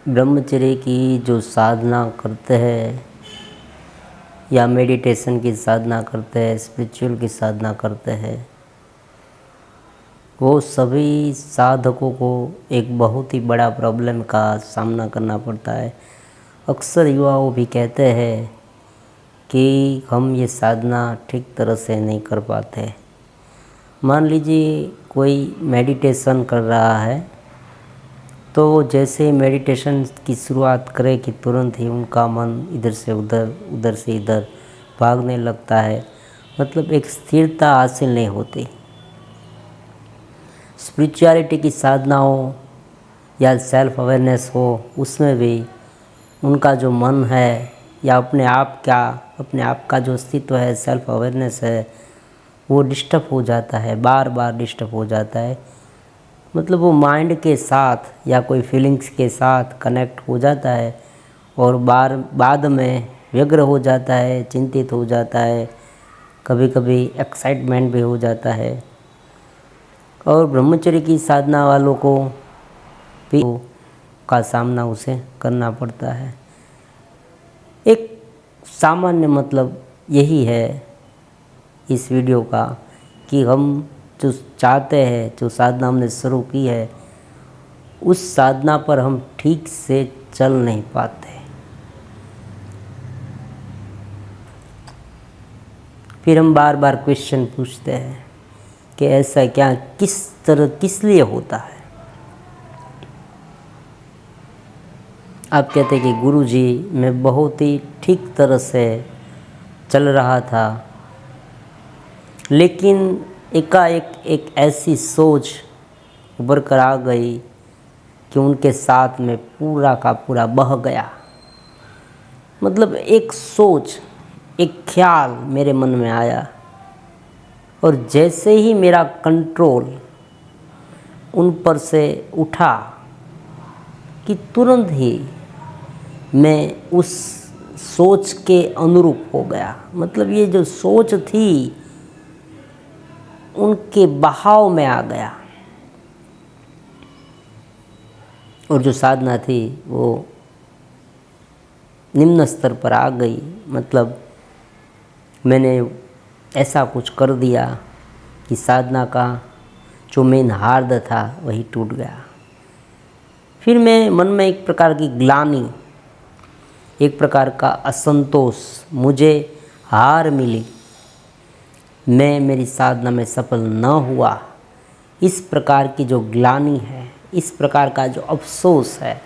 ब्रह्मचर्य की जो साधना करते हैं या मेडिटेशन की साधना करते हैं, स्पिरिचुअल की साधना करते हैं, वो सभी साधकों को एक बहुत ही बड़ा प्रॉब्लम का सामना करना पड़ता है। अक्सर युवाओं भी कहते हैं कि हम ये साधना ठीक तरह से नहीं कर पाते। मान लीजिए कोई मेडिटेशन कर रहा है, तो जैसे ही मेडिटेशन की शुरुआत करे कि तुरंत ही उनका मन इधर से उधर, उधर से इधर भागने लगता है। मतलब एक स्थिरता हासिल नहीं होती। स्पिरिचुअलिटी की साधना हो या सेल्फ अवेयरनेस हो, उसमें भी उनका जो मन है या अपने आप का जो अस्तित्व है, सेल्फ अवेयरनेस है, वो डिस्टर्ब हो जाता है, बार बार डिस्टर्ब हो जाता है। मतलब वो माइंड के साथ या कोई फीलिंग्स के साथ कनेक्ट हो जाता है और बाद में व्यग्र हो जाता है, चिंतित हो जाता है, कभी कभी एक्साइटमेंट भी हो जाता है। और ब्रह्मचर्य की साधना वालों को भी का सामना उसे करना पड़ता है। एक सामान्य मतलब यही है इस वीडियो का कि हम जो चाहते हैं, जो साधना हमने शुरू की है, उस साधना पर हम ठीक से चल नहीं पाते। फिर हम बार बार क्वेश्चन पूछते हैं कि ऐसा क्या, किस लिए होता है। आप कहते हैं कि गुरुजी मैं बहुत ही ठीक तरह से चल रहा था, लेकिन एकाएक एक ऐसी सोच उभर कर आ गई कि उनके साथ में पूरा का पूरा बह गया। मतलब एक सोच, एक ख्याल मेरे मन में आया और जैसे ही मेरा कंट्रोल उन पर से उठा कि तुरंत ही मैं उस सोच के अनुरूप हो गया। मतलब ये जो सोच थी उनके बहाव में आ गया और जो साधना थी वो निम्न स्तर पर आ गई। मतलब मैंने ऐसा कुछ कर दिया कि साधना का जो मेन हार्द था वही टूट गया। फिर मैं मन में एक प्रकार की ग्लानि, एक प्रकार का असंतोष, मुझे हार मिली, मैं मेरी साधना में सफल न हुआ, इस प्रकार की जो ग्लानि है, इस प्रकार का जो अफसोस है,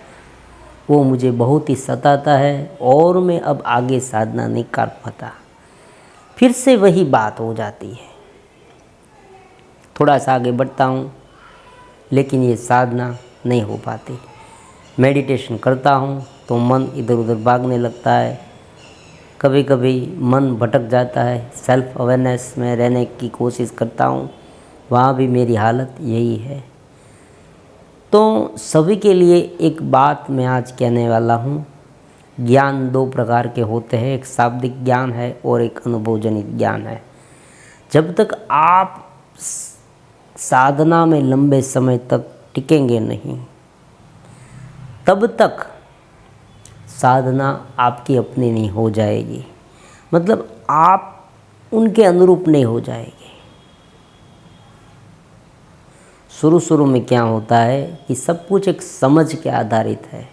वो मुझे बहुत ही सताता है और मैं अब आगे साधना नहीं कर पाता। फिर से वही बात हो जाती है। थोड़ा सा आगे बढ़ता हूँ लेकिन ये साधना नहीं हो पाती। मेडिटेशन करता हूँ तो मन इधर उधर भागने लगता है, कभी कभी मन भटक जाता है। सेल्फ अवेयरनेस में रहने की कोशिश करता हूँ, वहाँ भी मेरी हालत यही है। तो सभी के लिए एक बात मैं आज कहने वाला हूँ। ज्ञान दो प्रकार के होते हैं, एक शाब्दिक ज्ञान है और एक अनुभवजनित ज्ञान है। जब तक आप साधना में लंबे समय तक टिकेंगे नहीं, तब तक साधना आपकी अपनी नहीं हो जाएगी। मतलब आप उनके अनुरूप नहीं हो जाएंगे। शुरू में क्या होता है कि सब कुछ एक समझ के आधारित है।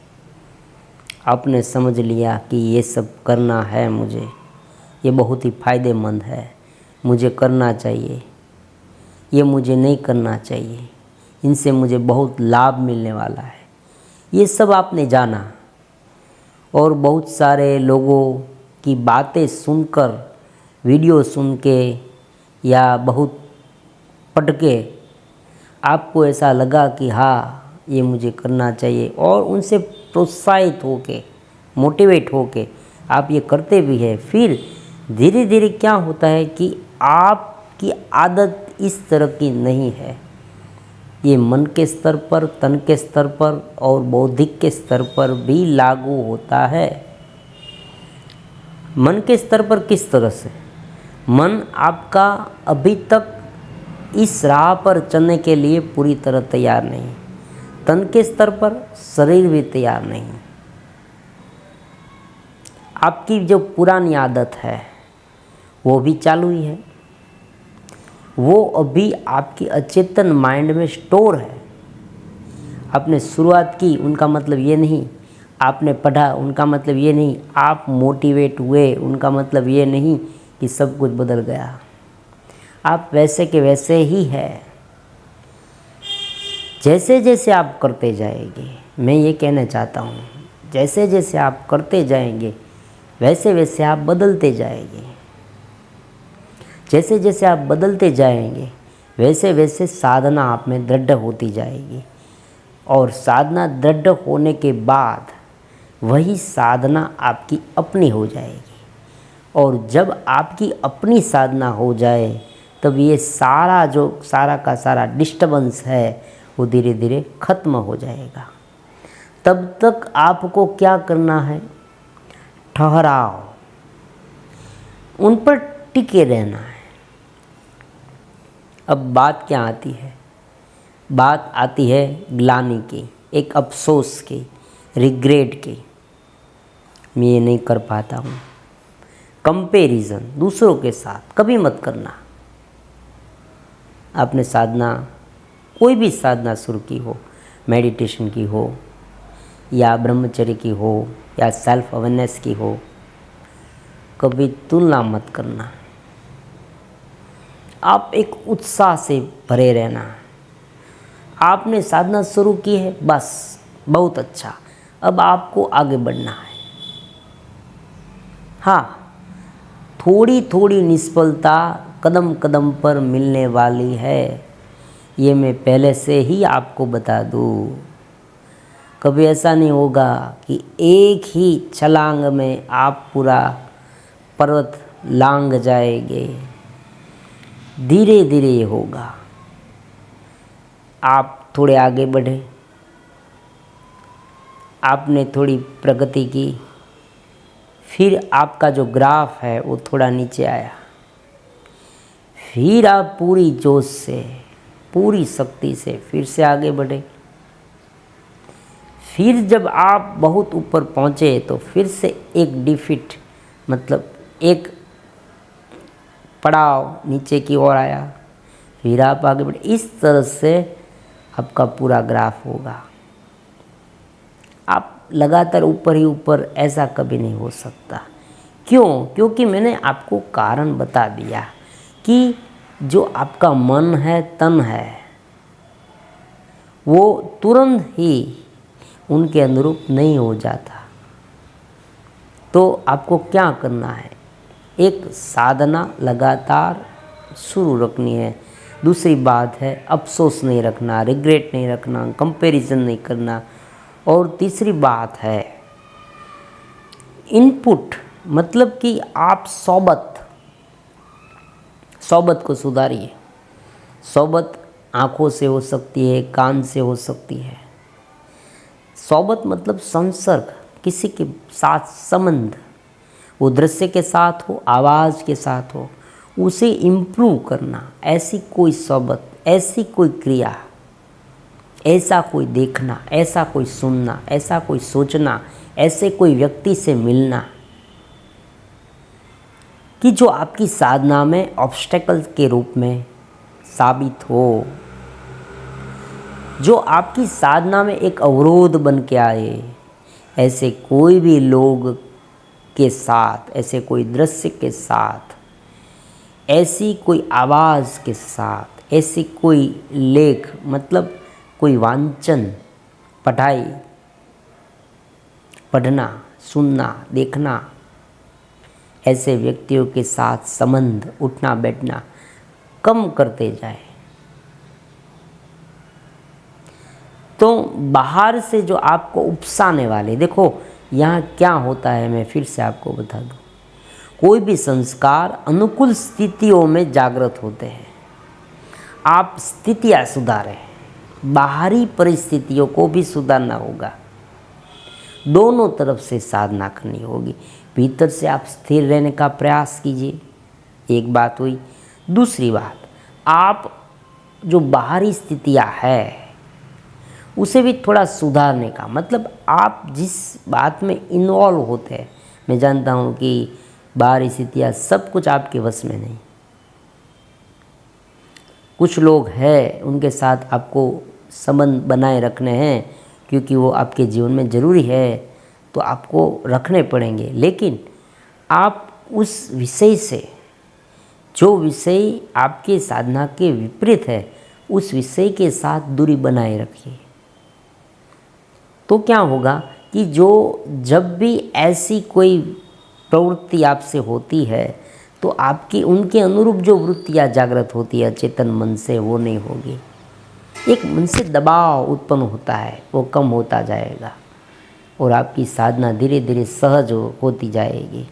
आपने समझ लिया कि ये सब करना है मुझे, ये बहुत ही फ़ायदेमंद है, मुझे करना चाहिए, ये मुझे नहीं करना चाहिए, इनसे मुझे बहुत लाभ मिलने वाला है, ये सब आपने जाना। और बहुत सारे लोगों की बातें सुनकर, वीडियो सुन के या बहुत पढ़ के आपको ऐसा लगा कि हाँ ये मुझे करना चाहिए, और उनसे प्रोत्साहित होके, मोटिवेट होके आप ये करते भी हैं। फिर धीरे धीरे क्या होता है कि आपकी आदत इस तरह की नहीं है। ये मन के स्तर पर, तन के स्तर पर और बौद्धिक के स्तर पर भी लागू होता है। मन के स्तर पर किस तरह से? मन आपका अभी तक इस राह पर चलने के लिए पूरी तरह तैयार नहीं, तन के स्तर पर शरीर भी तैयार नहीं। आपकी जो पुरानी आदत है वो भी चालू ही है, वो अभी आपकी अचेतन माइंड में स्टोर है। आपने शुरुआत की उनका मतलब ये नहीं, आपने पढ़ा उनका मतलब ये नहीं, आप मोटिवेट हुए उनका मतलब ये नहीं कि सब कुछ बदल गया। आप वैसे के वैसे ही है। जैसे जैसे आप करते जाएंगे, मैं ये कहना चाहता हूँ, जैसे जैसे आप करते जाएंगे वैसे वैसे आप बदलते जाएंगे। जैसे जैसे आप बदलते जाएंगे वैसे वैसे साधना आप में दृढ़ होती जाएगी, और साधना दृढ़ होने के बाद वही साधना आपकी अपनी हो जाएगी। और जब आपकी अपनी साधना हो जाए तब ये सारा का सारा डिस्टर्बेंस है वो धीरे धीरे खत्म हो जाएगा। तब तक आपको क्या करना है? ठहराव, उन पर टिके रहना है। अब बात क्या आती है? बात आती है ग्लानि की, एक अफसोस की, रिग्रेट की। मैं ये नहीं कर पाता हूँ। कंपैरिजन दूसरों के साथ कभी मत करना। आपने साधना, कोई भी साधना शुरू की हो, मेडिटेशन की हो या ब्रह्मचर्य की हो या सेल्फ अवेयरनेस की हो, कभी तुलना मत करना। आप एक उत्साह से भरे रहना। आपने साधना शुरू की है, बस बहुत अच्छा, अब आपको आगे बढ़ना है। हाँ, थोड़ी थोड़ी निष्फलता कदम कदम पर मिलने वाली है, ये मैं पहले से ही आपको बता दूँ। कभी ऐसा नहीं होगा कि एक ही छलांग में आप पूरा पर्वत लांघ जाएंगे। धीरे धीरे ये होगा। आप थोड़े आगे बढ़े, आपने थोड़ी प्रगति की, फिर आपका जो ग्राफ है वो थोड़ा नीचे आया, फिर आप पूरी जोश से, पूरी शक्ति से फिर से आगे बढ़े। फिर जब आप बहुत ऊपर पहुँचे तो फिर से एक डिफिट, मतलब एक पड़ाव नीचे की ओर आया, फिर आप आगे बढ़े। इस तरह से आपका पूरा ग्राफ होगा। आप लगातार ऊपर ही ऊपर ऐसा कभी नहीं हो सकता। क्यों? क्योंकि मैंने आपको कारण बता दिया कि जो आपका मन है, तन है, वो तुरंत ही उनके अनुरूप नहीं हो जाता। तो आपको क्या करना है? एक साधना लगातार शुरू रखनी है। दूसरी बात है अफसोस नहीं रखना, रिग्रेट नहीं रखना, कंपैरिजन नहीं करना। और तीसरी बात है इनपुट, मतलब कि आप सोबत को सुधारिए। सोबत आँखों से हो सकती है, कान से हो सकती है। सोबत मतलब संसर्ग, किसी के साथ संबंध, वो दृश्य के साथ हो, आवाज़ के साथ हो, उसे इम्प्रूव करना। ऐसी कोई सोबत, ऐसी कोई क्रिया, ऐसा कोई देखना, ऐसा कोई सुनना, ऐसा कोई सोचना, ऐसे कोई व्यक्ति से मिलना कि जो आपकी साधना में ऑब्स्टेकल के रूप में साबित हो, जो आपकी साधना में एक अवरोध बन के आए। ऐसे कोई भी लोग के साथ, ऐसे कोई दृश्य के साथ, ऐसी कोई आवाज़ के साथ, ऐसी कोई लेख, मतलब कोई वांचन, पढ़ाई, पढ़ना, सुनना, देखना, ऐसे व्यक्तियों के साथ संबंध, उठना बैठना कम करते जाए। तो बाहर से जो आपको उपसाने वाले, देखो यहाँ क्या होता है, मैं फिर से आपको बता दूँ। कोई भी संस्कार अनुकूल स्थितियों में जागृत होते हैं। आप स्थितियाँ सुधारें, बाहरी परिस्थितियों को भी सुधारना होगा। दोनों तरफ से साधना करनी होगी। भीतर से आप स्थिर रहने का प्रयास कीजिए, एक बात हुई। दूसरी बात, आप जो बाहरी स्थितियाँ है उसे भी थोड़ा सुधारने का। मतलब आप जिस बात में इन्वॉल्व होते हैं, मैं जानता हूँ कि बाहरी स्थितियाँ सब कुछ आपके वश में नहीं। कुछ लोग हैं उनके साथ आपको संबंध बनाए रखने हैं क्योंकि वो आपके जीवन में ज़रूरी है, तो आपको रखने पड़ेंगे। लेकिन आप उस विषय से, जो विषय आपके साधना के विपरीत है, उस विषय के साथ दूरी बनाए रखिए। तो क्या होगा कि जब भी ऐसी कोई प्रवृत्ति आपसे होती है तो आपकी उनके अनुरूप जो वृत्तियाँ जागृत होती है चेतन मन से, वो नहीं होगी। एक मन से दबाव उत्पन्न होता है, वो कम होता जाएगा और आपकी साधना धीरे धीरे सहज होती जाएगी।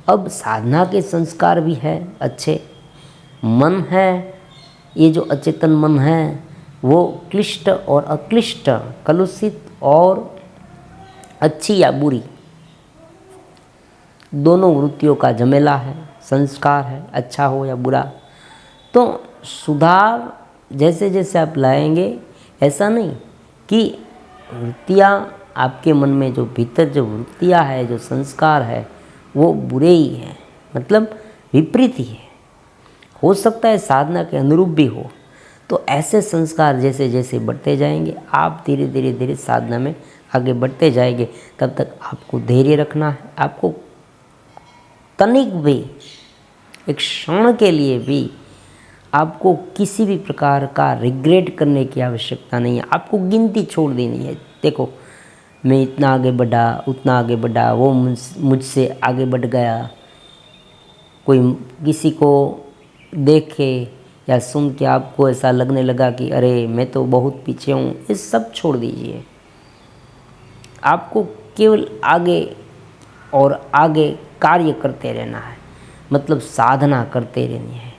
अब साधना के संस्कार भी है अच्छे। मन है, ये जो अचेतन मन है वो क्लिष्ट और अक्लिष्ट, कलुषित और अच्छी या बुरी, दोनों वृत्तियों का झमेला है, संस्कार है, अच्छा हो या बुरा। तो सुधार जैसे जैसे आप लाएंगे, ऐसा नहीं कि वृत्तियाँ आपके मन में जो भीतर जो वृत्तियाँ है, जो संस्कार है, वो बुरे ही हैं, मतलब विपरीत ही है। हो सकता है साधना के अनुरूप भी हो। तो ऐसे संस्कार जैसे जैसे बढ़ते जाएंगे, आप धीरे धीरे धीरे साधना में आगे बढ़ते जाएंगे। तब तक आपको धैर्य रखना है। आपको तनिक भी, एक क्षण के लिए भी आपको किसी भी प्रकार का रिग्रेट करने की आवश्यकता नहीं है। आपको गिनती छोड़ देनी है। देखो, मैं इतना आगे बढ़ा, उतना आगे बढ़ा, वो मुझसे आगे बढ़ गया। कोई किसी को देखे या सुन के आपको ऐसा लगने लगा कि अरे मैं तो बहुत पीछे हूँ, ये सब छोड़ दीजिए। आपको केवल आगे और आगे कार्य करते रहना है, मतलब साधना करते रहनी है।